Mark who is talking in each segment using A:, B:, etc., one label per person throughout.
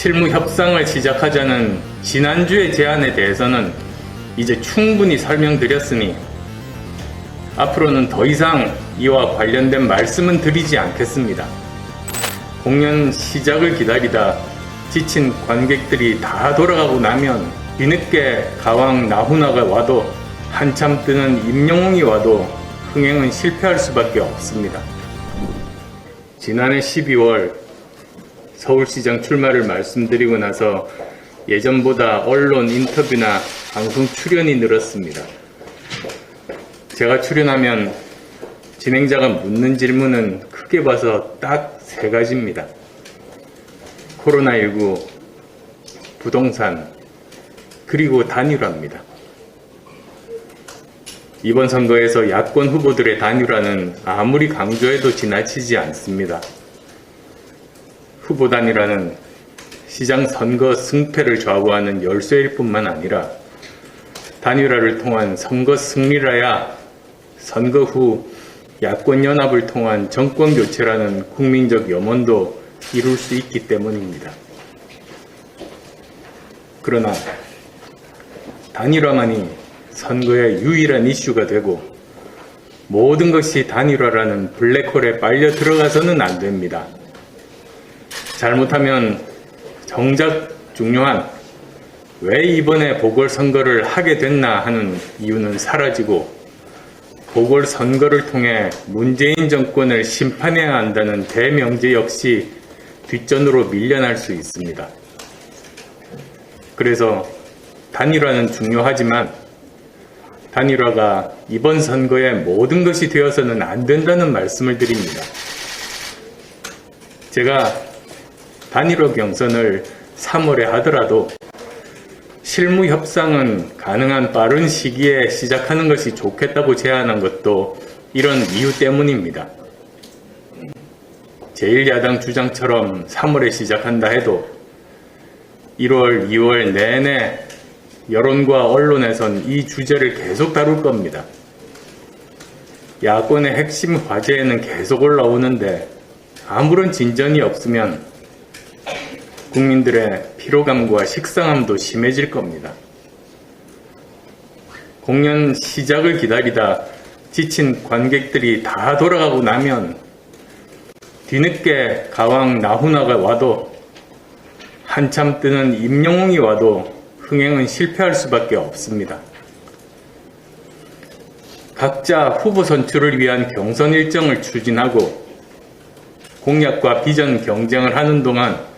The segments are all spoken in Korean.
A: 실무 협상을 시작하자는 지난주의 제안에 대해서는 이제 충분히 설명드렸으니 앞으로는 더 이상 이와 관련된 말씀은 드리지 않겠습니다. 공연 시작을 기다리다 지친 관객들이 다 돌아가고 나면 뒤늦게 가왕 나훈아가 와도 한참 뜨는 임영웅이 와도 흥행은 실패할 수밖에 없습니다. 지난해 12월 서울시장 출마를 말씀드리고 나서 예전보다 언론 인터뷰나 방송 출연이 늘었습니다. 제가 출연하면 진행자가 묻는 질문은 크게 봐서 딱 3가지입니다. 코로나19, 부동산, 그리고 단일화입니다. 이번 선거에서 야권 후보들의 단일화는 아무리 강조해도 지나치지 않습니다. 후보 단일화는 시장 선거 승패를 좌우하는 열쇠일 뿐만 아니라 단일화를 통한 선거 승리라야 선거 후 야권 연합을 통한 정권 교체라는 국민적 염원도 이룰 수 있기 때문입니다. 그러나 단일화만이 선거의 유일한 이슈가 되고 모든 것이 단일화라는 블랙홀에 빨려 들어가서는 안 됩니다. 잘못하면 정작 중요한 왜 이번에 보궐선거를 하게 됐나 하는 이유는 사라지고 보궐선거를 통해 문재인 정권을 심판해야 한다는 대명제 역시 뒷전으로 밀려날 수 있습니다. 그래서 단일화는 중요하지만 단일화가 이번 선거의 모든 것이 되어서는 안 된다는 말씀을 드립니다. 제가 단일화 경선을 3월에 하더라도 실무 협상은 가능한 빠른 시기에 시작하는 것이 좋겠다고 제안한 것도 이런 이유 때문입니다. 제1야당 주장처럼 3월에 시작한다 해도 1월, 2월 내내 여론과 언론에선 이 주제를 계속 다룰 겁니다. 야권의 핵심 화제에는 계속 올라오는데 아무런 진전이 없으면 국민들의 피로감과 식상함도 심해질 겁니다. 공연 시작을 기다리다 지친 관객들이 다 돌아가고 나면 뒤늦게 가왕 나훈아가 와도 한참 뜨는 임영웅이 와도 흥행은 실패할 수밖에 없습니다. 각자 후보 선출을 위한 경선 일정을 추진하고 공약과 비전 경쟁을 하는 동안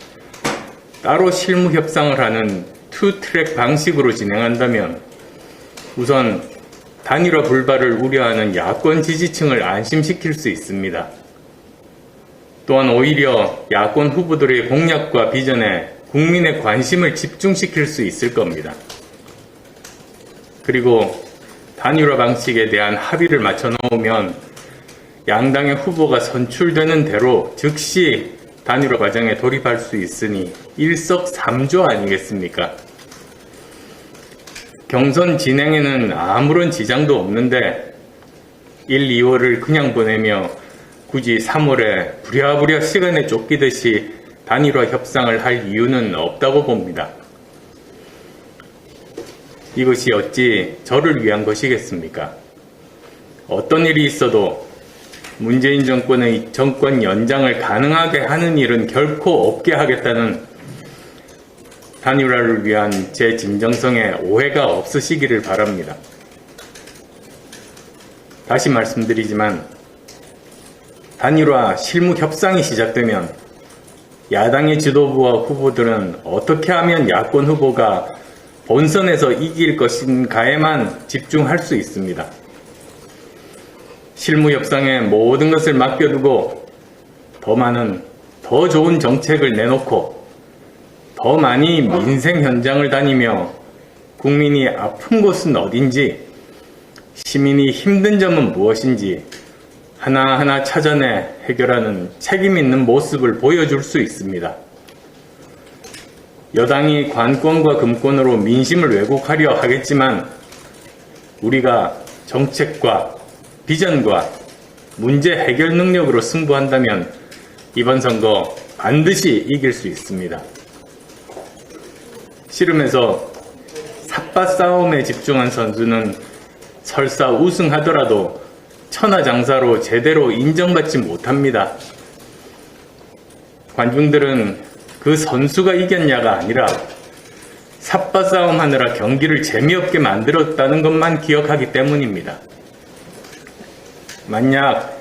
A: 따로 실무 협상을 하는 투트랙 방식으로 진행한다면 우선 단일화 불발을 우려하는 야권 지지층을 안심시킬 수 있습니다. 또한 오히려 야권 후보들의 공약과 비전에 국민의 관심을 집중시킬 수 있을 겁니다. 그리고 단일화 방식에 대한 합의를 맞춰 놓으면 양당의 후보가 선출되는 대로 즉시 단일화 과정에 돌입할 수 있으니 일석삼조 아니겠습니까? 경선 진행에는 아무런 지장도 없는데 1, 2월을 그냥 보내며 굳이 3월에 부랴부랴 시간에 쫓기듯이 단일화 협상을 할 이유는 없다고 봅니다. 이것이 어찌 저를 위한 것이겠습니까? 어떤 일이 있어도 문재인 정권의 정권 연장을 가능하게 하는 일은 결코 없게 하겠다는 단일화를 위한 제 진정성에 오해가 없으시기를 바랍니다. 다시 말씀드리지만 단일화 실무 협상이 시작되면 야당의 지도부와 후보들은 어떻게 하면 야권 후보가 본선에서 이길 것인가에만 집중할 수 있습니다. 실무 협상에 모든 것을 맡겨두고 더 많은, 더 좋은 정책을 내놓고 더 많이 민생 현장을 다니며 국민이 아픈 곳은 어딘지, 시민이 힘든 점은 무엇인지 하나하나 찾아내 해결하는 책임 있는 모습을 보여줄 수 있습니다. 여당이 관권과 금권으로 민심을 왜곡하려 하겠지만 우리가 정책과 비전과 문제 해결 능력으로 승부한다면 이번 선거 반드시 이길 수 있습니다. 씨름에서 삿바 싸움에 집중한 선수는 설사 우승하더라도 천하장사로 제대로 인정받지 못합니다. 관중들은 그 선수가 이겼냐가 아니라 삿바 싸움 하느라 경기를 재미없게 만들었다는 것만 기억하기 때문입니다. 만약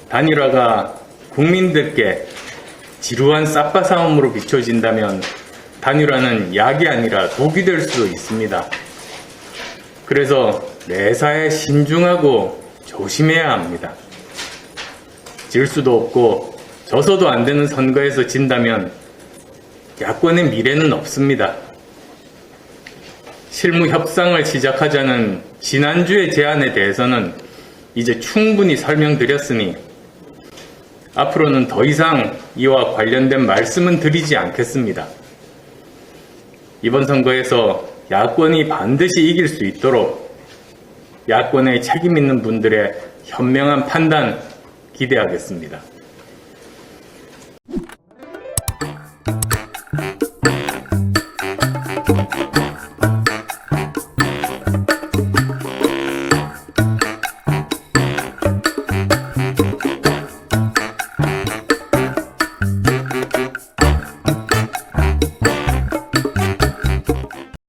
A: 단일화가 국민들께 지루한 삿바 싸움으로 비춰진다면 단일화는 약이 아니라 독이 될 수도 있습니다. 그래서 매사에 신중하고 조심해야 합니다. 질 수도 없고 져서도 안 되는 선거에서 진다면 야권의 미래는 없습니다. 실무 협상을 시작하자는 지난주의 제안에 대해서는 이제 충분히 설명드렸으니 앞으로는 더 이상 이와 관련된 말씀은 드리지 않겠습니다. 이번 선거에서 야권이 반드시 이길 수 있도록 야권에 책임 있는 분들의 현명한 판단 기대하겠습니다.